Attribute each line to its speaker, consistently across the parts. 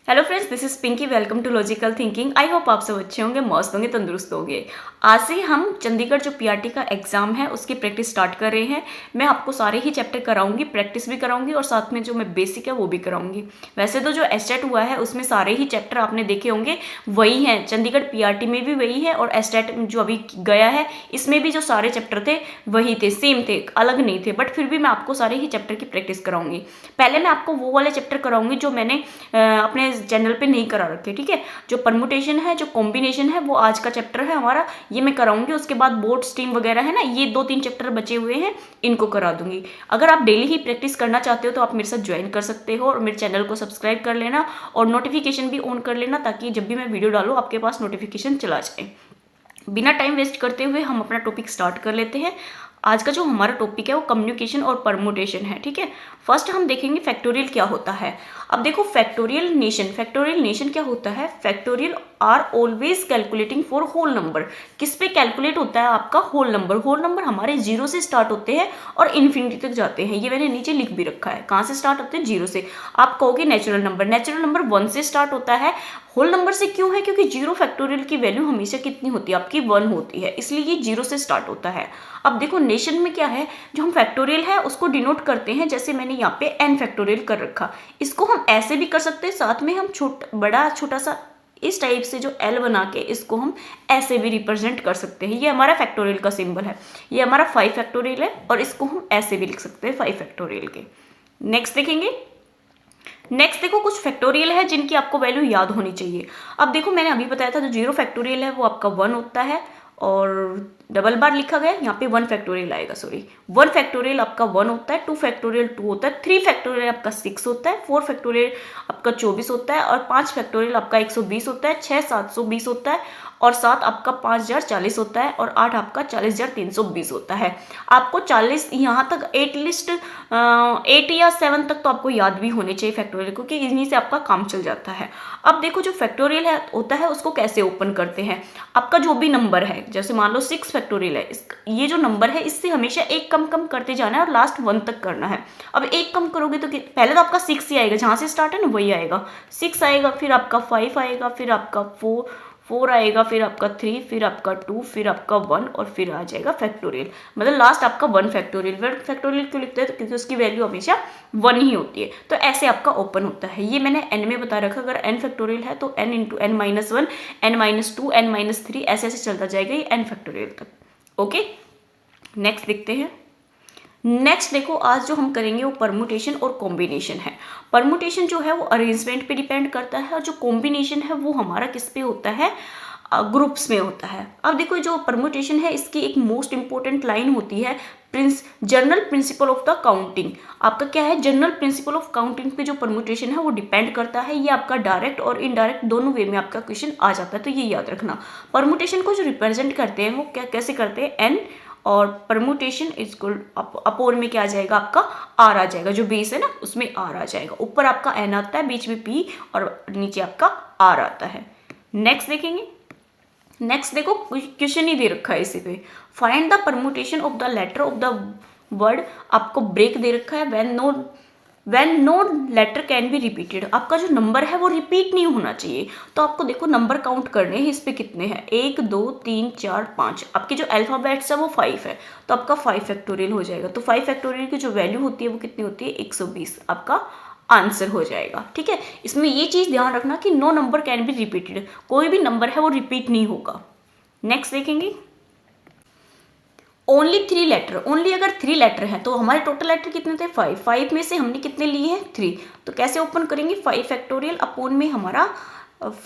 Speaker 1: Hello friends, this is Pinky. Welcome to logical thinking. I hope आप सब अच्छे होंगे, मस्त होंगे, तंदुरुस्त होंगे। आज से हम चंडीगढ़ जो पीआरटी का एग्जाम है उसकी प्रैक्टिस स्टार्ट कर रहे हैं। मैं आपको सारे ही चैप्टर कराऊंगी, प्रैक्टिस भी कराऊंगी और साथ में जो मैं बेसिक है वो भी कराऊंगी। वैसे तो जो एस्टेट हुआ है उसमें सारे ही चैप्टर आपने देखे होंगे, वही हैं। चंडीगढ़ पीआरटी में भी वही है और एस्टेट जो अभी गया है इसमें भी जो सारे चैप्टर थे वही थे, सेम थे, अलग नहीं थे। बट फिर भी मैं आपको सारे ही चैप्टर की प्रैक्टिस कराऊंगी। पहले मैं आपको वो वाले चैप्टर कराऊंगी जो मैंने अपने चैनल पे नहीं करा रखे, ठीक है। जो परमुटेशन है, जो कॉम्बिनेशन है, वो आज का चैप्टर है हमारा, ये मैं कराऊंगी। उसके बाद बोर्ड स्ट्रीम वगैरह है ना, ये 2-3 चैप्टर बचे हुए हैं, इनको करा दूंगी। अगर आप डेली ही प्रैक्टिस करना चाहते हो तो आप मेरे साथ ज्वाइन कर सकते हो और मेरे चैनल को सब्सक्राइब कर लेना और नोटिफिकेशन भी ऑन कर लेना, ताकि जब भी मैं वीडियो डालूँ आपके पास नोटिफिकेशन चला जाए। बिना टाइम वेस्ट करते हुए हम अपना टॉपिक स्टार्ट कर लेते हैं। आज का जो हमारा टॉपिक है वो कम्युनिकेशन और परमुटेशन है, ठीक है। फर्स्ट हम देखेंगे फैक्टोरियल क्या होता है। अब देखो, फैक्टोरियल नेशन क्या होता है। Factorial are always calculating for whole number. किस पे कैलकुलेट होता है आपका? Whole number. होल नंबर हमारे 0 से स्टार्ट होते हैं और इन्फिनिटी तक जाते हैं। ये मैंने नीचे लिख भी रखा है, कहाँ से स्टार्ट होते हैं? 0 से। आप कहोगे नेचुरल नंबर 1 से स्टार्ट होता है। होल नंबर से क्यों है? क्योंकि 0 फैक्टोरियल की वैल्यू हमेशा कितनी होती है आपकी? 1 होती है, इसलिए ये 0 से स्टार्ट होता है। अब देखो, नेशन में क्या है, जो हम फैक्टोरियल है उसको डिनोट करते हैं, जैसे मैंने यहाँ पे n फैक्टोरियल कर रखा। इसको हम ऐसे भी कर सकते हैं, साथ में हम छोटा सा इस टाइप से जो L बना के इसको हम ऐसे भी रिप्रेजेंट कर सकते हैं। ये हमारा फैक्टोरियल का सिंबल है। ये हमारा 5 फैक्टोरियल है और इसको हम ऐसे भी लिख सकते हैं 5 फैक्टोरियल के। नेक्स्ट देखेंगे। नेक्स्ट देखो, कुछ फैक्टोरियल है जिनकी आपको वैल्यू याद होनी चाहिए। अब देखो, मैंने अभी बताया था जो 0 फैक्टोरियल है वो आपका 1 होता है और डबल बार लिखा गया, यहाँ पे 1 फैक्टोरियल आएगा, सॉरी। 1 फैक्टोरियल आपका 1 होता है, 2 फैक्टोरियल 2 होता है, 3 फैक्टोरियल आपका 6 होता है, 4 फैक्टोरियल आपका 24 होता है और 5 फैक्टोरियल आपका 120 होता है, 6 720 होता है और 7 आपका 5040 होता है और 8 आपका 40320 होता है। आपको 40 यहाँ तक एटलीस्ट 8 या 7 तक तो आपको याद भी होने चाहिए फैक्टोरियल, क्योंकि इन्हीं से आपका काम चल जाता है। अब देखो, जो फैक्टोरियल है होता है उसको कैसे ओपन करते हैं। आपका जो भी नंबर है, जैसे मान लो 6 फैक्टोरियल है, ये जो नंबर है इससे हमेशा एक कम कम करते जाना है और लास्ट 1 तक करना है। अब एक कम करोगे तो पहले तो आपका 6 ही आएगा, जहाँ से स्टार्ट है ना वही आएगा। 6 आएगा, फिर आपका 5 आएगा, फिर आपका 4 आएगा, फिर आपका 3, फिर आपका 2, फिर आपका 1 और फिर आ जाएगा फैक्टोरियल। मतलब लास्ट आपका 1 फैक्टोरियल। 1 फैक्टोरियल क्यों लिखते हैं? तो क्योंकि उसकी वैल्यू हमेशा 1 ही होती है। तो ऐसे आपका ओपन होता है। ये मैंने n में बता रखा। अगर n फैक्टोरियल है तो n into n minus 1, n minus 2, n minus 3, ऐसे ऐसे चलता जाएगा ये n फैक्टोरियल तक। ओके, नेक्स्ट देखते हैं। नेक्स्ट देखो, आज जो हम करेंगे वो परमुटेशन और कॉम्बिनेशन है। परमुटेशन जो है वो अरेंजमेंट पे डिपेंड करता है और जो कॉम्बिनेशन है वो हमारा किस पे होता है? ग्रुप्स में होता है। अब देखो, जो परमुटेशन है इसकी एक मोस्ट इंपॉर्टेंट लाइन होती है general principle of the counting. आपका क्या है? जनरल प्रिंसिपल ऑफ काउंटिंग पे जो परमुटेशन है वो डिपेंड करता है। ये आपका डायरेक्ट और इनडायरेक्ट दोनों वे में आपका क्वेश्चन आ जाता है, तो ये याद रखना। परमुटेशन को जो रिप्रेजेंट करते हैं वो कैसे करते हैं? एन, और परमुटेशन इजक्वल अपोर में क्या आ जाएगा? आपका आर आ जाएगा। जो बेस है ना उसमें आर आ जाएगा। ऊपर आपका एन आता है, बीच में पी और नीचे आपका आर आता है। नेक्स्ट देखेंगे। नेक्स्ट देखो, क्वेश्चन ही दे रखा है इसी पे। Find the permutation of the letter of the word. आपको ब्रेक दे रखा है when no letter can be repeated. आपका जो नंबर है वो रिपीट नहीं होना चाहिए। तो आपको देखो नंबर काउंट करने हैं, इस पे कितने हैं? 1 2 3 4 5। आपके जो अल्फाबेट्स है वो 5 है, तो आपका 5 फैक्टोरियल हो जाएगा। तो 5 फैक्टोरियल की जो वैल्यू होती है वो कितनी होती है? 120 आपका आंसर हो जाएगा, ठीक है। इसमें ये चीज ध्यान रखना कि no number can be repeated. कोई भी नंबर है वो रिपीट नहीं होगा। नेक्स्ट देखेंगे। Only 3 letter. ओनली अगर 3 लेटर है तो हमारे टोटल लेटर कितने थे? 5। 5 में से हमने कितने लिए हैं? 3। तो कैसे ओपन करेंगे? 5 फैक्टोरियल अपोन में हमारा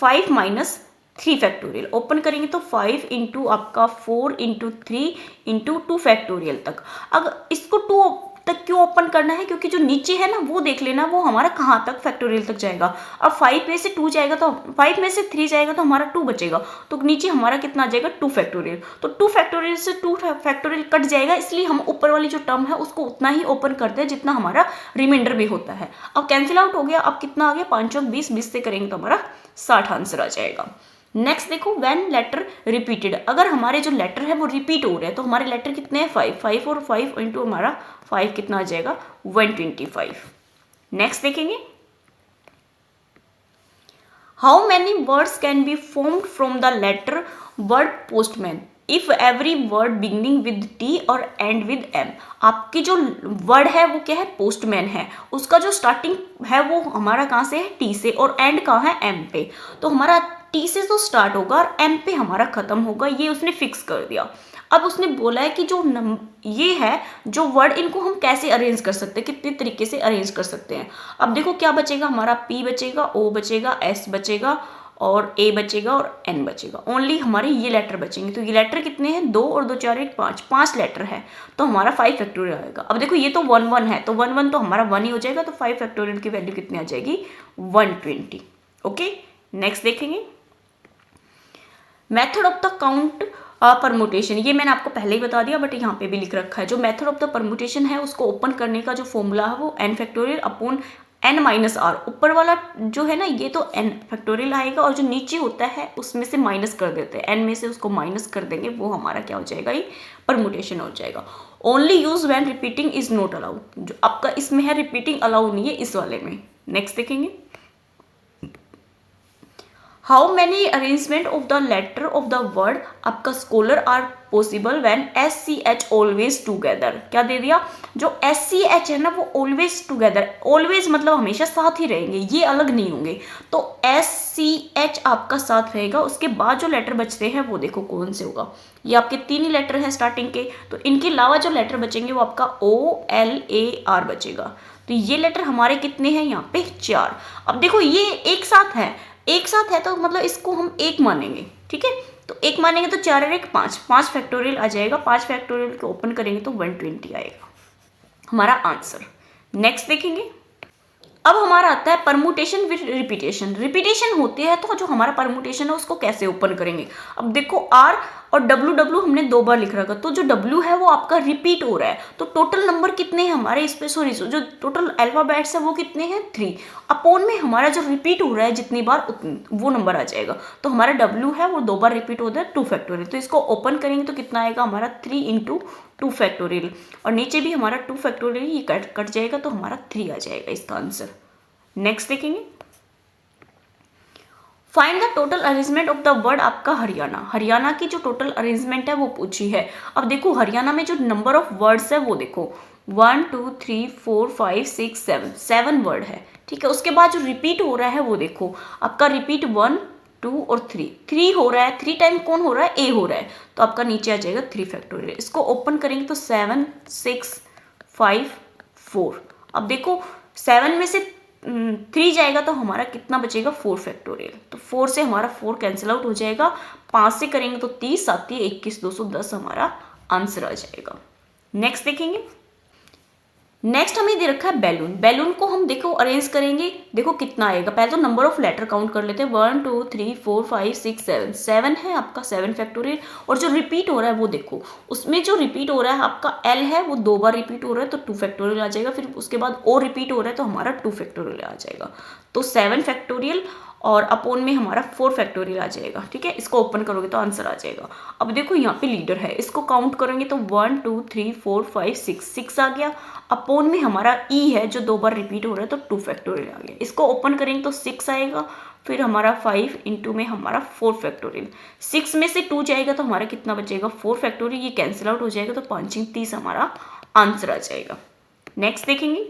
Speaker 1: 5 माइनस 3 फैक्टोरियल। ओपन करेंगे तो 5 इंटू आपका 4 इंटू 3 इंटू 2 फैक्टोरियल तक। अगर इसको 2 तक क्यों ओपन करना है? क्योंकि जो नीचे है ना वो देख लेना वो हमारा कहाँ तक फैक्टोरियल तक जाएगा। अब 5 में से 2 जाएगा तो 5 में से 3 जाएगा तो हमारा 2 बचेगा, तो नीचे हमारा कितना आ जाएगा? 2 फैक्टोरियल। तो 2 फैक्टोरियल से 2 फैक्टोरियल कट जाएगा, इसलिए हम ऊपर वाली जो टर्म है उसको उतना ही ओपन करते हैं जितना हमारा रिमाइंडर भी होता है। अब कैंसिल आउट हो गया। अब कितना आ गया? 5 और 20, 20 से करेंगे तो हमारा 60 आंसर आ जाएगा। नेक्स्ट देखो, व्हेन लेटर रिपीटेड। अगर हमारे जो लेटर है वो रिपीट हो रहे हैं तो हमारे लेटर कितने हैं? 5 और 5 इंटू हमारा 5 कितना आ जाएगा? 125। नेक्स्ट देखेंगे। How many words can be formed from the letter word postman if every word beginning with T और एंड विद एम। आपकी जो वर्ड है वो क्या है, पोस्टमैन है, उसका जो स्टार्टिंग है वो हमारा कहाँ से है, टी से, और एंड कहाँ है, एम पे। तो हमारा टी से तो स्टार्ट होगा और एम पे हमारा खत्म होगा, ये उसने फिक्स कर दिया। अब उसने बोला है कि जो ये है जो वर्ड, इनको हम कैसे अरेंज कर सकते हैं, कितने तरीके से अरेंज कर सकते हैं। अब देखो क्या बचेगा, हमारा पी बचेगा, ओ बचेगा, एस बचेगा और ए बचेगा और एन बचेगा। ओनली हमारे ये लेटर बचेंगे। तो ये लेटर कितने हैं, 2 और 2 4 1 5, 5 लेटर है, तो हमारा 5 फैक्टोरियल आएगा। अब देखो ये तो 1 1 है, तो 1 1 तो हमारा 1 ही हो जाएगा, तो 5 फैक्टोरियल की वैल्यू कितनी आ जाएगी, 120। ओके, नेक्स्ट देखेंगे method of the count permutation. ये मैंने आपको पहले ही बता दिया, बट यहाँ पे भी लिख रखा है। जो मेथड ऑफ द परमुटेशन है उसको ओपन करने का जो फॉर्मूला है वो n factorial upon n minus R. ऊपर वाला जो है ना ये तो n फैक्टोरियल आएगा, और जो नीचे होता है उसमें से माइनस कर देते हैं, n में से उसको माइनस कर देंगे, वो हमारा क्या हो जाएगा, ये परमुटेशन हो जाएगा। Only use when repeating is not allowed. जो आपका इसमें है रिपीटिंग अलाउ नहीं है इस वाले में। नेक्स्ट देखेंगे how many arrangement of the letter of the word आपका scholar are possible when S C H always together. क्या दे दिया, जो एस सी एच है ना वो ऑलवेज टूगेदर, ऑलवेज मतलब हमेशा साथ ही रहेंगे, ये अलग नहीं होंगे। तो एस सी एच आपका साथ रहेगा, उसके बाद जो लेटर बचते हैं वो देखो कौन से होगा, ये आपके 3 ही लेटर हैं स्टार्टिंग के, तो इनके अलावा जो लेटर बचेंगे वो आपका ओ एल ए आर बचेगा। तो ये लेटर हमारे कितने हैं यहाँ पे, 4। अब देखो ये एक साथ है, एक साथ है तो मतलब इसको हम एक मानेंगे, ठीक है, तो एक मानेंगे तो 4 और 1 5, 5 फैक्टोरियल आ जाएगा। 5 फैक्टोरियल को ओपन करेंगे तो 120 आएगा हमारा आंसर। नेक्स्ट देखेंगे अब हमारा आता है परमुटेशन विद रिपीटेशन। रिपीटेशन होती है तो जो हमारा परमुटेशन है उसको कैसे ओपन करेंगे। अब देखो आर और डब्ल्यू, डब्ल्यू हमने 2 बार लिख रखा, तो जो डब्ल्यू है वो आपका रिपीट हो रहा है, तो टोटल नंबर कितने हैं हमारे इस पे, सॉरी जो टोटल अल्फाबेट्स है वो कितने हैं, 3। अपॉन में हमारा जो रिपीट हो रहा है जितनी बार वो नंबर आ जाएगा, तो हमारा डब्ल्यू है वो 2 बार रिपीट होता है, 2 फैक्टोरियल। तो इसको ओपन करेंगे तो कितना आएगा हमारा 3 इंटू 2 फैक्टोरियल, और नीचे भी हमारा 2 फैक्टोरियल, ये कट जाएगा तो हमारा 3 आ जाएगा इसका आंसर। नेक्स्ट देखेंगे find the total arrangement of the word आपका हरियाणा। हरियाणा की जो टोटल अरेंजमेंट है वो पूछी है। अब देखो हरियाणा में जो नंबर ऑफ वर्ड्स है वो देखो 1 2 3 4 5 6 7, 7 वर्ड है, ठीक है। उसके बाद जो रिपीट हो रहा है वो देखो आपका रिपीट 1 2 और 3 हो रहा है, 3 टाइम कौन हो रहा है, ए हो रहा है, तो आपका नीचे आ जाएगा 3 फैक्टोरियल। इसको ओपन करेंगे तो 7 6 5 4। अब देखो 7 में से 3 जाएगा तो हमारा कितना बचेगा, 4 फैक्टोरियल। तो 4 से हमारा 4 कैंसिल आउट हो जाएगा, 5 से करेंगे तो 30 7 21 210 हमारा आंसर आ जाएगा। नेक्स्ट देखेंगे नेक्स्ट हमें दे रखा है बैलून। बैलून को हम देखो अरेंज करेंगे, देखो कितना आएगा। पहले तो नंबर ऑफ लेटर काउंट कर लेते हैं, 1 2 3 4 5 6 7, 7 है आपका 7 फैक्टोरियल। और जो रिपीट हो रहा है वो देखो, उसमें जो रिपीट हो रहा है आपका एल है वो 2 बार रिपीट हो रहा है तो 2 फैक्टोरियल आ जाएगा। फिर उसके बाद ओ रिपीट हो रहा है तो हमारा 2 फैक्टोरियल आ जाएगा, तो 7 फैक्टोरियल और अपॉन में हमारा 4 फैक्टोरियल आ जाएगा, ठीक है। इसको ओपन करोगे तो आंसर आ जाएगा। अब देखो यहाँ पे लीडर है, इसको काउंट करेंगे तो 1 2 3 4 5 6 आ गया। अपॉन में हमारा ई है जो 2 बार रिपीट हो रहा है तो 2 फैक्टोरियल आ गया। इसको ओपन करेंगे तो 6 आएगा, फिर हमारा 5 इंटू में हमारा 4 फैक्टोरियल। 6 में से 2 जाएगा तो हमारा कितना बचेगा, 4 फैक्टोरियल। ये कैंसिल आउट हो जाएगा तो 5 30 हमारा आंसर आ जाएगा। नेक्स्ट देखेंगे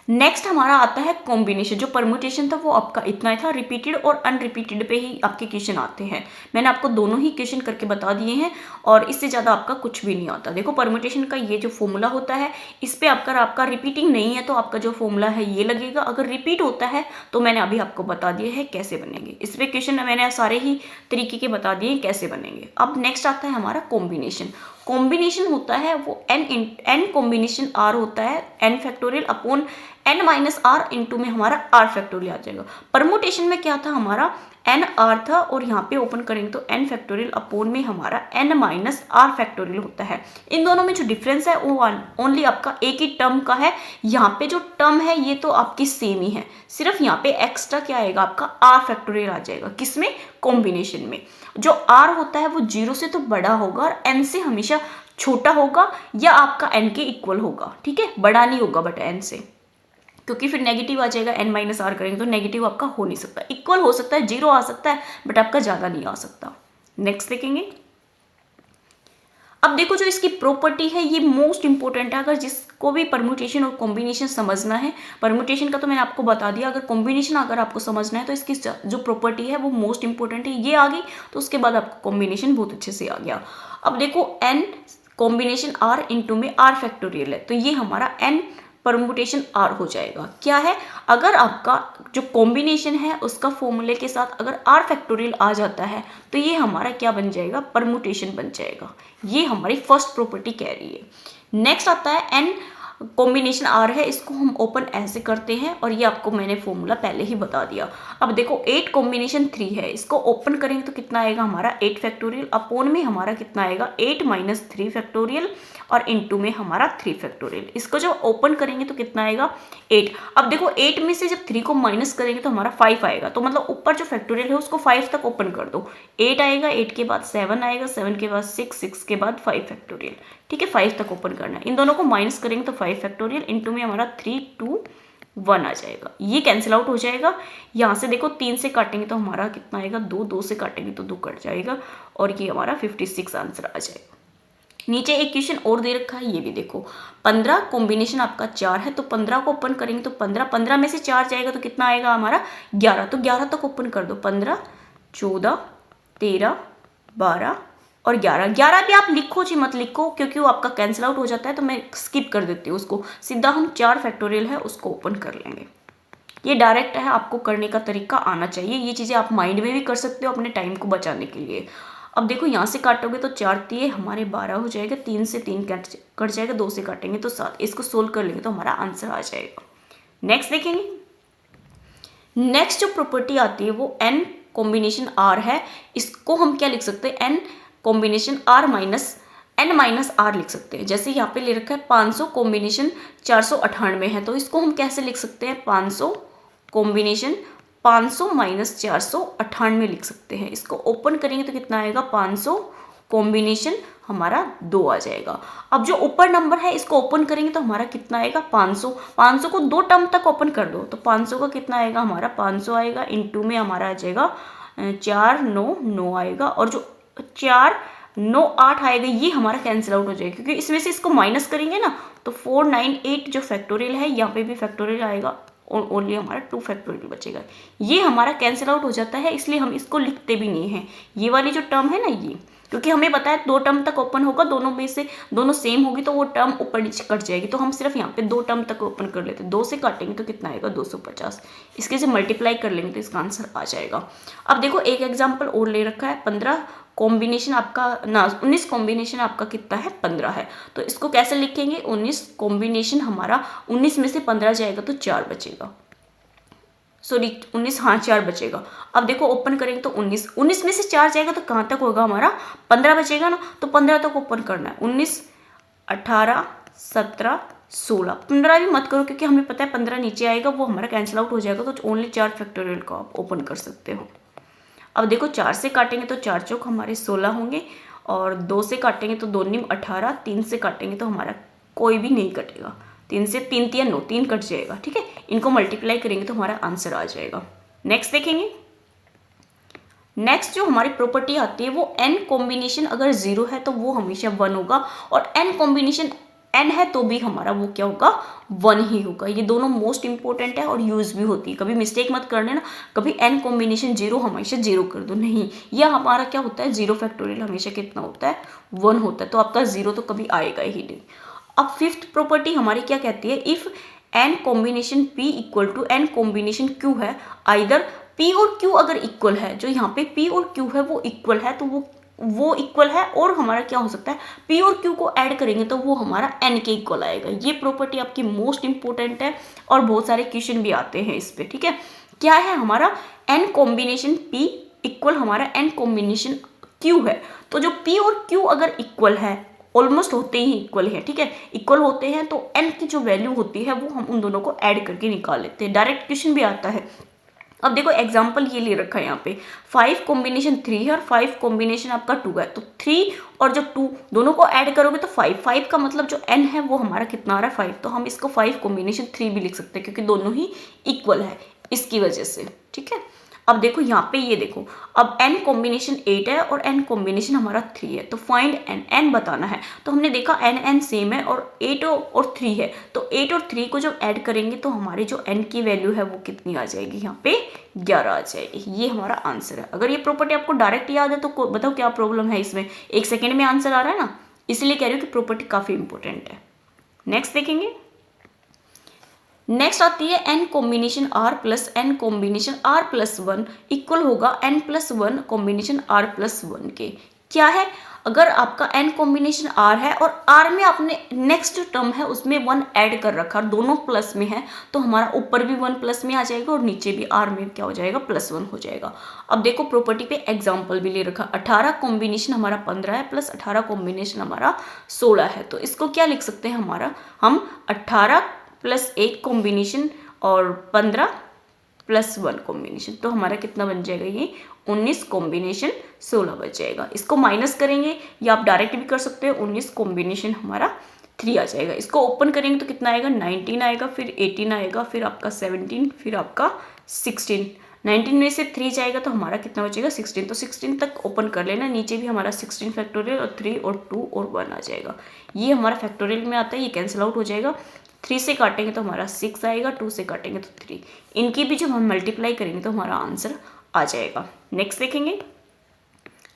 Speaker 1: नेक्स्ट हमारा आता है कॉम्बिनेशन। जो परमुटेशन था वो आपका इतना ही था, रिपीटेड और अनरिपीटेड पे ही आपके क्वेश्चन आते हैं। मैंने आपको दोनों ही क्वेश्चन करके बता दिए हैं और इससे ज़्यादा आपका कुछ भी नहीं आता। देखो परमुटेशन का ये जो फॉर्मूला होता है इस पर आपका रिपीटिंग नहीं है तो आपका जो फॉर्मूला है ये लगेगा। अगर रिपीट होता है तो मैंने अभी आपको बता दिए है कैसे बनेंगे। इस पर क्वेश्चन मैंने सारे ही तरीके के बता दिए कैसे बनेंगे। अब नेक्स्ट आता है हमारा कॉम्बिनेशन। कॉम्बिनेशन होता है वो एन कॉम्बिनेशन आर होता है, N factorial upon N minus R into में हमारा आर फैक्टोरियल आ जाएगा। परमुटेशन में क्या था हमारा एन आर था और यहाँ पे ओपन करेंगे तो एन फैक्टोरियल अपॉन में हमारा एन माइनस आर फैक्टोरियल होता है। इन दोनों में जो डिफरेंस है वो ओनली आपका एक ही टर्म का है। यहाँ पे जो टर्म है ये तो आपकी सेम ही है, सिर्फ यहाँ पे एक्स्ट्रा क्या आएगा आपका आर फैक्टोरियल आ जाएगा। किसमें, कॉम्बिनेशन में। जो आर होता है वो 0 से तो बड़ा होगा और एन से हमेशा छोटा होगा या आपका एन के इक्वल होगा, ठीक है, बड़ा नहीं होगा बट एन से। क्योंकि फिर नेगेटिव आ जाएगा, n माइनस आर करेंगे तो नेगेटिव आपका हो नहीं सकता। इक्वल हो सकता है, 0 आ सकता है, बट आपका ज़्यादा नहीं आ सकता। नेक्स्ट देखेंगे। अब देखो जो इसकी प्रॉपर्टी है ये मोस्ट इंपॉर्टेंट है। अगर जिसको भी परम्यूटेशन और कॉम्बिनेशन समझना है, परम्यूटेशन का तो मैंने आपको बता दिया, अगर कॉम्बिनेशन अगर आपको समझना है तो इसकी जो प्रॉपर्टी है वो मोस्ट इंपॉर्टेंट है। ये आ गई तो उसके बाद आपको कॉम्बिनेशन बहुत अच्छे से आ गया। अब देखो n कॉम्बिनेशन r इंटू में r फैक्टोरियल है, तो ये हमारा n परम्यूटेशन r हो जाएगा। क्या है, अगर आपका जो कॉम्बिनेशन है उसका फॉर्मूले के साथ अगर r फैक्टोरियल आ जाता है तो ये हमारा क्या बन जाएगा, परम्यूटेशन बन जाएगा। ये हमारी फर्स्ट प्रॉपर्टी कह रही है। नेक्स्ट आता है n कॉम्बिनेशन r है, इसको हम ओपन ऐसे करते हैं और ये आपको मैंने फॉर्मूला पहले ही बता दिया। अब देखो 8 कॉम्बिनेशन 3 है, इसको ओपन करेंगे तो कितना आएगा हमारा 8 फैक्टोरियल, अपॉन में हमारा कितना आएगा 8 माइनस 3 फैक्टोरियल, और इनटू में हमारा 3 फैक्टोरियल। इसको जब ओपन करेंगे तो कितना आएगा 8। अब देखो 8 में से जब 3 को माइनस करेंगे तो हमारा 5 आएगा, तो मतलब ऊपर जो फैक्टोरियल है उसको 5 तक ओपन कर दो। 8 आएगा, 8 के बाद 7 आएगा, 7 के बाद 6, 6 के बाद 5 फैक्टोरियल। ठीक है, 5 तक ओपन करना है। इन दोनों को माइनस करेंगे तो 5 फैक्टोरियल, इनटू में हमारा 3, 2, 1 आ जाएगा। ये कैंसिल आउट हो जाएगा। यहाँ से देखो 3 से काटेंगे तो हमारा कितना आएगा 2, 2 से काटेंगे तो 2 कट जाएगा, और ये हमारा 56 आंसर आ जाएगा। नीचे एक क्वेश्चन और दे रखा है, ये भी देखो। 15 कॉम्बिनेशन आपका 4 है, तो 15 को ओपन करेंगे तो 15 में से 4 जाएगा तो कितना आएगा हमारा 11, तो 11 तक ओपन कर दो। 15, 14, 13, 12 और 11 भी आप लिखो जी मत लिखो, क्योंकि वो आपका कैंसिल आउट हो जाता है, तो मैं स्किप कर देती हूँ उसको। सीधा हम 4 फैक्टोरियल है उसको ओपन कर लेंगे। ये डायरेक्ट है, आपको करने का तरीका आना चाहिए। ये चीज़ें आप माइंड में भी कर सकते हो अपने टाइम को बचाने के लिए। अब देखो यहाँ से काटोगे तो 4 3 हमारे 12 हो जाएगा, 3 से 3 कट जाएगा, 2 से काटेंगे तो 7। इसको सोल्व कर लेंगे तो हमारा आंसर आ जाएगा। नेक्स्ट देखेंगे। नेक्स्ट जो प्रॉपर्टी आती है वो n कॉम्बिनेशन r है। इसको हम क्या लिख सकते हैं, n combination r minus n minus r लिख सकते हैं। जैसे यहाँ पे ले रखा है 500 कॉम्बिनेशन 498 है, तो इसको हम कैसे लिख सकते हैं, 500 कॉम्बिनेशन 500 माइनस 498 लिख सकते हैं। इसको ओपन करेंगे तो कितना आएगा 500 कॉम्बिनेशन हमारा 2 आ जाएगा। अब जो ऊपर नंबर है इसको ओपन करेंगे तो हमारा कितना आएगा 500। 500 को 2 टर्म तक ओपन कर दो तो 500 का कितना आएगा हमारा 500 आएगा, इनटू में हमारा आ जाएगा 4 9 9 आएगा, और जो 4 9 8 आएगा ये हमारा कैंसिल आउट हो जाएगा, क्योंकि इसमें से इसको माइनस करेंगे ना तो 4 9 8 जो फैक्टोरियल है यहाँ पे भी फैक्टोरियल आएगा, और ओनली हमारा 2 फैक्टोरियल बचेगा। ये हमारा कैंसिल आउट हो जाता है, इसलिए हम इसको लिखते भी नहीं हैं। ये वाली जो टर्म है ना ये, क्योंकि हमें पता है 2 टर्म तक ओपन होगा, दोनों में से दोनों सेम होगी तो वो टर्म ऊपर नीचे कट जाएगी, तो हम सिर्फ यहाँ पे 2 टर्म तक ओपन कर लेते हैं। 2 से काटेंगे तो कितना आएगा 250, इसके से मल्टीप्लाई कर लेंगे तो इसका आंसर आ जाएगा। अब देखो एक एग्जाम्पल और ले रखा है, 15 कॉम्बिनेशन आपका ना 19 कॉम्बिनेशन आपका कितना है 15 है, तो इसको कैसे लिखेंगे, 19 कॉम्बिनेशन हमारा 19 में से 15 जाएगा तो 4 बचेगा, सॉरी 19 हाँ 4 बचेगा। अब देखो ओपन करेंगे तो 19 में से 4 जाएगा तो कहाँ तक होगा हमारा 15 बचेगा ना, तो 15 तक ओपन करना है। 19 18 17 16, 15 भी मत करो क्योंकि हमें पता है 15 नीचे आएगा वो हमारा कैंसिल आउट हो जाएगा, तो ओनली 4 फैक्टोरियल को आप ओपन कर सकते हो। अब देखो 4 से काटेंगे तो 4 चौक हमारे 16 होंगे, और 2 से काटेंगे तो 2 नीम 18, 3 से काटेंगे तो हमारा कोई भी नहीं कटेगा, 3 से 3 3 9 3 कट जाएगा। ठीक है, इनको मल्टीप्लाई करेंगे तो हमारा आंसर आ जाएगा। नेक्स्ट देखेंगे। नेक्स्ट जो हमारी प्रॉपर्टी आती है वो n कॉम्बिनेशन अगर 0 है तो वो हमेशा 1 होगा, और n कॉम्बिनेशन n है तो भी हमारा वो क्या होगा 1 ही होगा। ये दोनों मोस्ट इंपॉर्टेंट है और यूज भी होती है, कभी मिस्टेक मत करने ना, कभी n कॉम्बिनेशन 0 हमेशा 0 कर दो, नहीं, यह हमारा क्या होता है 0 फैक्टोरियल हमेशा कितना होता है 1 होता है, तो आपका 0 तो कभी आएगा ही नहीं। अब फिफ्थ प्रॉपर्टी हमारी क्या कहती है, if n combination p equal to n combination q है, आइदर p और q अगर इक्वल है, जो यहाँ पे p और q है वो इक्वल है तो वो इक्वल है, और हमारा क्या हो सकता है p और q को ऐड करेंगे तो वो हमारा n के इक्वल आएगा। ये प्रॉपर्टी आपकी मोस्ट इंपॉर्टेंट है और बहुत सारे क्वेश्चन भी आते हैं इस पे। ठीक है, क्या है हमारा n कॉम्बिनेशन p इक्वल हमारा n कॉम्बिनेशन q है, तो जो p और q अगर इक्वल है, ऑलमोस्ट होते ही इक्वल है, ठीक है, इक्वल होते हैं तो n की जो वैल्यू होती है वो हम उन दोनों को ऐड करके निकाल लेते हैं। डायरेक्ट क्वेश्चन भी आता है, अब देखो एग्जाम्पल ये ले रखा है यहाँ पे 5 कॉम्बिनेशन 3 है और 5 कॉम्बिनेशन आपका 2 है, तो 3 और जो 2 दोनों को ऐड करोगे तो 5 का मतलब जो n है वो हमारा कितना आ रहा है 5, तो हम इसको 5 कॉम्बिनेशन 3 भी लिख सकते हैं क्योंकि दोनों ही इक्वल है इसकी वजह से। ठीक है, अब देखो यहाँ पे ये देखो, अब n कॉम्बिनेशन 8 है और n कॉम्बिनेशन हमारा 3 है, तो फाइंड n बताना है। तो हमने देखा n सेम है और 8 और 3 है, तो 8 और 3 को जब ऐड करेंगे तो हमारी जो n की वैल्यू है वो कितनी आ जाएगी, यहाँ पे 11 आ जाएगी। ये हमारा आंसर है। अगर ये प्रॉपर्टी आपको डायरेक्ट याद है तो बताओ क्या प्रॉब्लम है इसमें, 1 सेकेंड में आंसर आ रहा है ना, इसलिए कह रही हूँ कि प्रॉपर्टी काफ़ी इंपॉर्टेंट है। नेक्स्ट देखेंगे, नेक्स्ट आती है n combination r plus n combination r plus 1 equal होगा n plus 1 combination r plus 1 के। क्या है, अगर आपका n कॉम्बिनेशन r है और r में आपने नेक्स्ट टर्म है उसमें 1 ऐड कर रखा, दोनों प्लस में है, तो हमारा ऊपर भी 1 प्लस में आ जाएगा और नीचे भी r में क्या हो जाएगा, प्लस 1 हो जाएगा। अब देखो प्रॉपर्टी पे एग्जाम्पल भी ले रखा, 18 कॉम्बिनेशन हमारा 15 है प्लस 18 कॉम्बिनेशन हमारा 16 है, तो इसको क्या लिख सकते हैं हमारा, हम 18 प्लस 1 कॉम्बिनेशन और 15 प्लस 1 कॉम्बिनेशन, तो हमारा कितना बन जाएगा, ये 19 कॉम्बिनेशन 16 बच जाएगा। इसको माइनस करेंगे या आप डायरेक्ट भी कर सकते हो, 19 कॉम्बिनेशन हमारा 3 आ जाएगा। इसको ओपन करेंगे तो कितना आएगा, 19 आएगा, फिर 18 आएगा, फिर आपका 17, फिर आपका 16। 19 में से 3 जाएगा तो हमारा कितना बचेगा, 16, तो 16 तक ओपन कर लेना। नीचे भी हमारा 16 फैक्टोरियल और 3 और 2 और 1 आ जाएगा। ये हमारा फैक्टोरियल में आता है, ये कैंसिल आउट हो जाएगा। 3 से काटेंगे तो हमारा 6 आएगा, 2 से काटेंगे तो 3, इनकी भी जब हम मल्टीप्लाई करेंगे तो हमारा आंसर आ जाएगा। नेक्स्ट देखेंगे,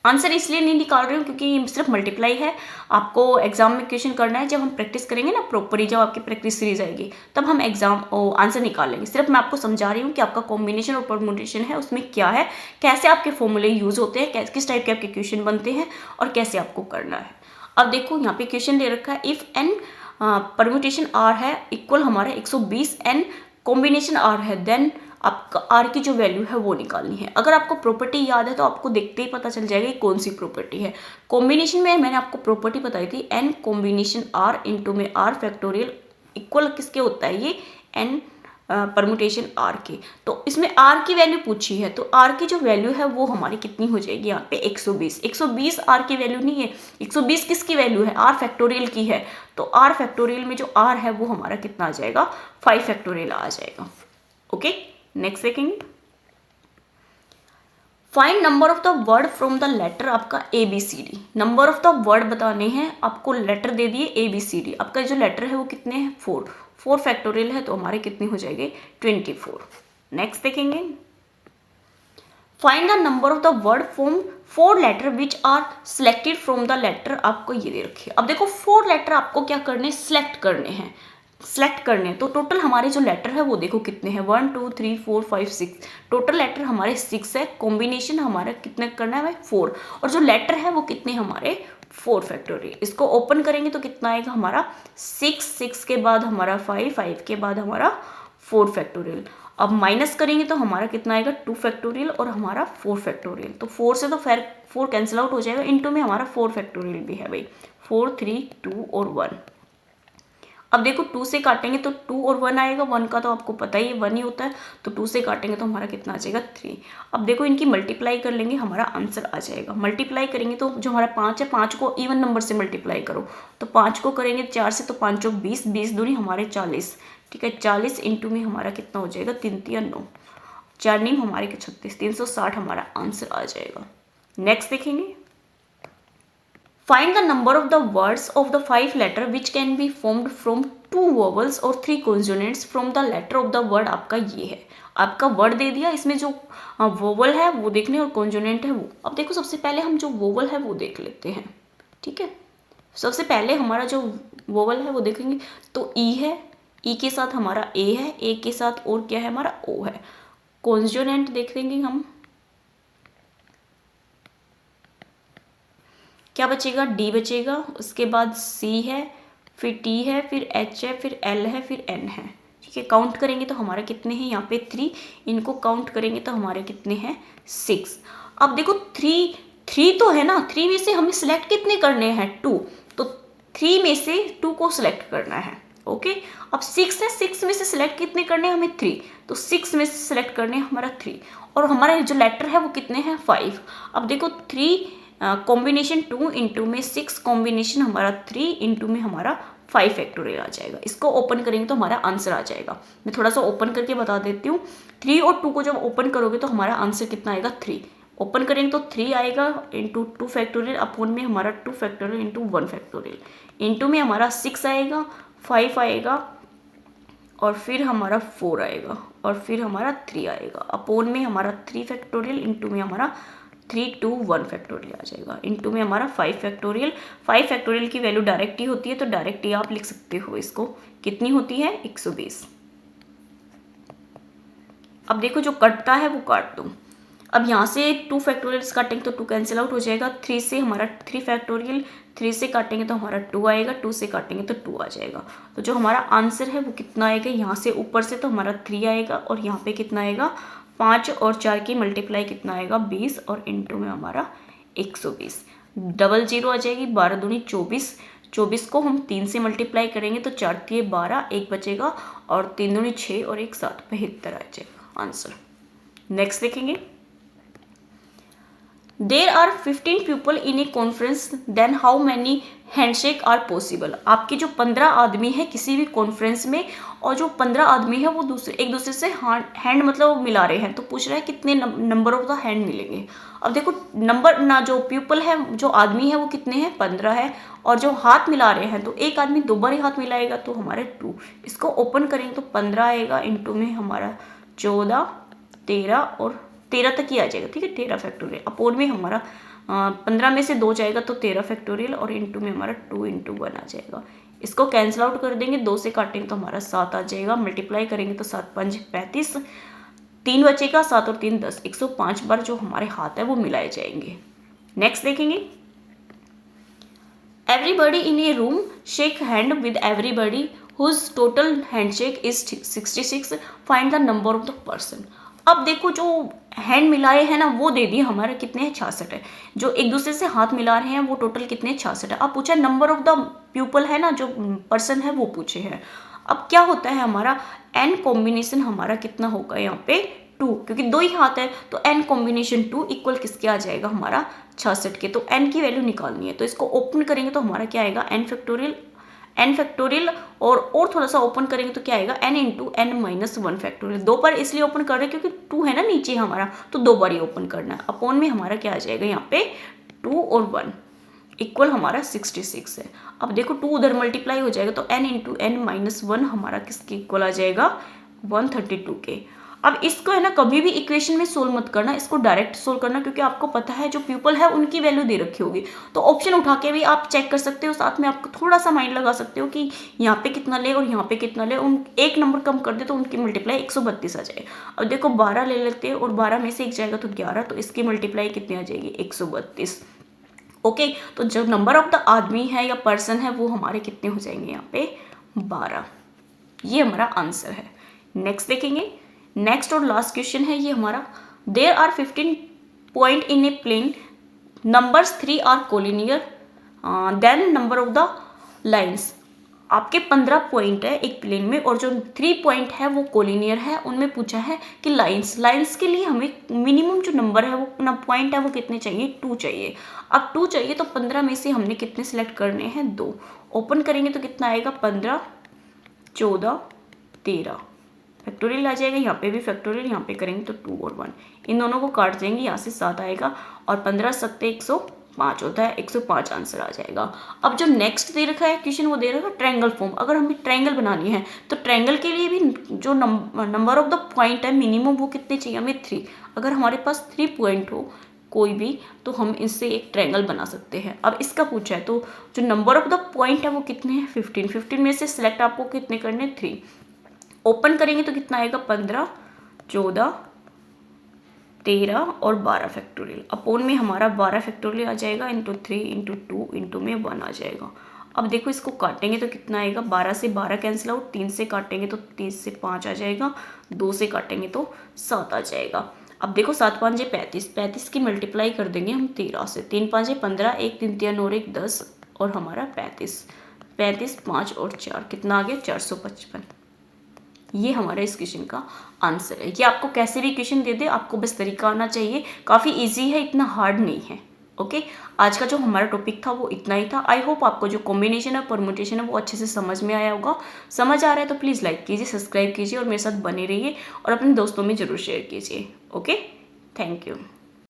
Speaker 1: आंसर इसलिए नहीं निकाल रही हूँ क्योंकि सिर्फ मल्टीप्लाई है, आपको एग्जाम में क्वेश्चन करना है। जब हम प्रैक्टिस करेंगे ना प्रॉपरली, जब आपकी प्रैक्टिस सीरीज आएगी तब हम आंसर निकाल लेंगे। सिर्फ मैं आपको समझा रही हूँ कि आपका कॉम्बिनेशन और परमुटेशन है उसमें क्या है, कैसे आपके फॉर्मूले यूज होते हैं, किस टाइप के आपके क्वेश्चन बनते हैं और कैसे आपको करना है। अब देखो यहाँ पे क्वेश्चन दे रखा है, इफ n परम्यूटेशन r है इक्वल हमारा 120, n कॉम्बिनेशन r है, देन आपका r की जो वैल्यू है वो निकालनी है। अगर आपको प्रॉपर्टी याद है तो आपको देखते ही पता चल जाएगा कि कौन सी प्रॉपर्टी है। कॉम्बिनेशन में मैंने आपको प्रॉपर्टी बताई थी, n कॉम्बिनेशन r इंटू में r फैक्टोरियल इक्वल किसके होता है, ये n परमुटेशन r के। तो इसमें r की वैल्यू पूछी है, तो r की जो वैल्यू है वो हमारी कितनी हो जाएगी, यहाँ पे 120। 120 r की वैल्यू नहीं है, 120 किसकी वैल्यू है, r फैक्टोरियल की है। तो r फैक्टोरियल में जो r है वो हमारा कितना आ जाएगा, 5 फैक्टोरियल आ जाएगा। ओके, नेक्स्ट देखेंगे, find number of the word from the letter आपका ABCD। Number of the word बताने हैं आपको, लेटर दे दिए ABCD, आपका जो लेटर है वो कितने हैं, 4 फैक्टोरियल है तो हमारे कितने हो जाएंगे, 24। नेक्स्ट देखेंगे, find the number of the word from 4 letter which are selected from the letter, आपको ये दे रखी है। अब देखो 4 लेटर आपको क्या करने, सिलेक्ट करने हैं, तो टोटल हमारे जो लेटर है वो देखो कितने हैं, 1 2 3 4 5 6, टोटल लेटर हमारे 6 है। कॉम्बिनेशन हमारा कितने करना है भाई, 4, और जो लेटर है वो कितने हमारे 4 फैक्टोरियल। इसको ओपन करेंगे तो कितना आएगा हमारा 6 के बाद हमारा 5 के बाद हमारा 4 फैक्टोरियल। अब माइनस करेंगे तो हमारा कितना आएगा, 2 फैक्टोरियल और हमारा 4 फैक्टोरियल। तो 4 से तो 4 कैंसिल आउट हो जाएगा, इनटू में हमारा 4 फैक्टोरियल भी है भाई, 4 3 2 और 1। अब देखो 2 से काटेंगे तो 2 और 1 आएगा, 1 का तो आपको पता ही 1 ही होता है, तो 2 से काटेंगे तो हमारा कितना आ जाएगा, 3। अब देखो इनकी मल्टीप्लाई कर लेंगे, हमारा आंसर आ जाएगा। मल्टीप्लाई करेंगे तो जो हमारा 5 है, 5 को इवन नंबर से मल्टीप्लाई करो, तो 5 को करेंगे 4 से तो 5 चौक 20, 20 दूनी हमारे 40, ठीक है। 40 इंटू में हमारा कितना हो जाएगा, 3 3 9, 4 9 हमारे 36, 360 हमारा आंसर आ जाएगा। नेक्स्ट देखेंगे, find the number of the words of the 5 letter which can be formed from 2 vowels और 3 consonants from the letter of the word. आपका ये है, आपका वर्ड दे दिया, इसमें जो वोवल है वो देखने और कॉन्सोनेंट है वो। अब देखो सबसे पहले हम जो वोवल है वो देख लेते हैं, ठीक है। सबसे पहले हमारा जो वोवल है वो देखेंगे तो ई है, ई के साथ हमारा ए है, ए के साथ और क्या है हमारा ओ है। कॉन्सोनेंट देख लेंगे हम, क्या बचेगा, डी बचेगा, उसके बाद सी है, फिर टी है, फिर एच है, फिर एल है, फिर एन है, ठीक है। काउंट करेंगे तो हमारे कितने हैं यहाँ पे 3, इनको काउंट करेंगे तो हमारे कितने हैं 6। अब देखो 3 तो है ना, 3 में से हमें सिलेक्ट कितने करने हैं, 2, तो 3 में से 2 को सिलेक्ट करना है। ओके, अब 6 है, 6 में से सिलेक्ट कितने करने हैं हमें 3, तो 6 में से सिलेक्ट करने हैं हमारा 3, और हमारा जो लेटर है वो कितने हैं 5। अब देखो 3 कॉम्बिनेशन 2 इंटू में 6 कॉम्बिनेशन हमारा 3 इंटू में हमारा 5 फैक्टोरियल आ जाएगा। इसको ओपन करेंगे तो हमारा आंसर आ जाएगा। मैं थोड़ा सा ओपन करके बता देती हूँ। 3 और 2 को जब ओपन करोगे तो हमारा आंसर कितना आएगा 3। ओपन करेंगे तो 3 आएगा इंटू 2 फैक्टोरियल अपॉन में हमारा 2 फैक्टोरियल इंटू 1 फैक्टोरियल, इंटू में हमारा 6 आएगा, 5 आएगा, और फिर हमारा 4 आएगा, और फिर हमारा 3 आएगा, अपॉन में हमारा 3 फैक्टोरियल, इंटू में हमारा 3 2 1 फैक्टोरियल आ जाएगा, इंटू में हमारा 5 फैक्टोरियल। 5 फैक्टोरियल की वैल्यू डायरेक्ट ही होती है, तो डायरेक्ट ही आप लिख सकते हो इसको। कितनी होती है 120। अब देखो जो कटता है वो काट दो। अब यहाँ से 2 फैक्टोरियल काटेंगे तो 2 कैंसिल आउट हो जाएगा। 3 से हमारा 3 फैक्टोरियल, 3 से काटेंगे तो हमारा 2 आएगा, 2 से काटेंगे तो 2 आ जाएगा। तो जो हमारा आंसर है वो कितना आएगा, यहाँ से ऊपर से तो हमारा 3 आएगा, और यहाँ पे कितना आएगा 5 और 4 की मल्टीप्लाई कितना आएगा 20, और इंटू में हमारा 120। डबल जीरो आ जाएगी, 12 दूनी 24। 24 को हम 3 से मल्टीप्लाई करेंगे तो 4 3 12, 1 बचेगा, और 3 दूनी 6 और 1 7, 72 आ जाएगा आंसर। नेक्स्ट देखेंगे। There are 15 people in a conference, then how many handshake are possible. आपके जो 15 आदमी है किसी भी कॉन्फ्रेंस में, और जो 15 आदमी है वो एक दूसरे से हैंड मतलब मिला रहे हैं, तो पूछ रहा है कितने नंबर ऑफ द हैंड मिलेंगे। अब देखो नंबर ना, जो पीपल है जो आदमी है वो कितने हैं 15 है, और जो हाथ मिला रहे हैं तो एक आदमी 2 बार ही हाथ मिलाएगा, तो हमारे 2। इसको ओपन करेंगे तो 15 आएगा, इंटू में हमारा 14 13 और 13 तक ही आ जाएगा, ठीक है 13 फैक्टोरियल, अपोन में हमारा 15 में से 2 जाएगा तो 13 फैक्टोरियल, और इंटू में हमारा 2 इंटू 1 आ जाएगा। इसको कैंसिल आउट कर देंगे, 2 से काटेंगे तो हमारा 7 आ जाएगा, मल्टीप्लाई करेंगे तो 7 5 35, 3 बचेगा, 7 और 3 10, 105 बार जो हमारे हाथ है वो मिलाए जाएंगे। नेक्स्ट देखेंगे। Everybody in A room shake hand with everybody whose total handshake is 66, find the number of the person. अब देखो जो हैंड मिलाए हैं ना वो दे दिए हमारे कितने हैं 66 है, जो एक दूसरे से हाथ मिला रहे हैं वो टोटल कितने 66 है। अब पूछा नंबर ऑफ द पीपल है ना, जो पर्सन है वो पूछे हैं। अब क्या होता है हमारा एन कॉम्बिनेशन हमारा कितना होगा यहाँ पे 2, क्योंकि 2 ही हाथ है, तो एन कॉम्बिनेशन 2 इक्वल किसके आ जाएगा हमारा 66 के। तो एन की वैल्यू निकालनी है, तो इसको ओपन करेंगे तो हमारा क्या आएगा एन फैक्टोरियल, और थोड़ा सा ओपन करेंगे तो क्या आएगा n into n minus 1 factorial. 2 बार इसलिए ओपन कर रहे हैं क्योंकि 2 है ना नीचे हमारा, तो 2 बार ही ओपन करना है। अपॉन में हमारा क्या आ जाएगा यहाँ पे 2 और 1 इक्वल हमारा 66 है। अब देखो 2 उधर मल्टीप्लाई हो जाएगा तो n इंटू एन माइनस 1 हमारा किसके इक्वल आ जाएगा 132 के। अब इसको है ना कभी भी इक्वेशन में सोल्व मत करना, इसको डायरेक्ट सोल्व करना, क्योंकि आपको पता है जो पीपल है उनकी वैल्यू दे रखी होगी, तो ऑप्शन उठा के भी आप चेक कर सकते हो, साथ में आपको थोड़ा सा माइंड लगा सकते हो कि यहाँ पे कितना ले और यहाँ पे कितना ले, उन एक नंबर कम कर दे तो उनकी मल्टीप्लाई 132 आ जाए। अब देखो 12 ले लेते हैं और 12 में से 1 जाएगा तो 11, तो इसकी मल्टीप्लाई कितनी आ जाएगी 132। ओके, तो जो नंबर ऑफ द आदमी है या पर्सन है वो हमारे कितने हो जाएंगे यहाँ पे 12। ये हमारा आंसर है। नेक्स्ट देखेंगे। नेक्स्ट और लास्ट क्वेश्चन है ये हमारा। There are 15 point in a plane, numbers 3 are collinear, then number of the lines. आपके 15 पॉइंट है एक प्लेन में और जो 3 पॉइंट है वो कोलिनियर है। उनमें पूछा है कि लाइन्स के लिए हमें मिनिमम जो नंबर है वो ना पॉइंट है वो कितने चाहिए 2 चाहिए। अब 2 चाहिए तो 15 में से हमने कितने सिलेक्ट करने हैं 2। ओपन करेंगे तो कितना आएगा 15 14 13 फैक्टोरियल आ जाएगा, यहाँ पे भी फैक्टोरियल, यहाँ पे करेंगे तो 2 और 1, इन दोनों को काट देंगे, यहाँ से 7 आएगा और 15 सत्ते 105 होता है, 105 आंसर आ जाएगा। अब जो नेक्स्ट दे रखा है क्वेश्चन वो दे रखा है ट्रायंगल फॉर्म। अगर हमें ट्रायंगल बनानी है तो ट्रायंगल के लिए भी जो नंबर ऑफ द पॉइंट है मिनिमम वो कितने चाहिए हमें 3। अगर हमारे पास 3 पॉइंट हो कोई भी तो हम इससे एक ट्रायंगल बना सकते हैं। अब इसका पूछा है तो जो नंबर ऑफ द पॉइंट है वो कितने हैं 15 में से सिलेक्ट आपको कितने करने 3। ओपन करेंगे तो कितना आएगा 15 14 13 और 12 फैक्टोरियल। अपॉन में हमारा 12 फैक्टोरियल आ जाएगा इंटू 3 इंटू 2 इंटू में 1 आ जाएगा। अब देखो इसको काटेंगे तो कितना आएगा 12 से 12 कैंसिल आउट, 3 से काटेंगे तो 30 से 5 आ जाएगा, 2 से काटेंगे तो 7 आ जाएगा। अब देखो 7 5 35 की मल्टीप्लाई कर देंगे हम 13 से, 3 5 15, 1 3 3 और 1 10 और हमारा 35 35, 5 और 4 कितना आ गया 455। ये हमारा इस क्वेश्चन का आंसर है। ये आपको कैसे भी क्वेश्चन दे दे, आपको बस तरीका आना चाहिए। काफ़ी इजी है, इतना हार्ड नहीं है। ओके, आज का जो हमारा टॉपिक था वो इतना ही था। आई होप आपको जो कॉम्बिनेशन है परमुटेशन है वो अच्छे से समझ में आया होगा। समझ आ रहा है तो प्लीज़ लाइक कीजिए, सब्सक्राइब कीजिए और मेरे साथ बने रहिए और अपने दोस्तों में ज़रूर शेयर कीजिए। Okay, thank you.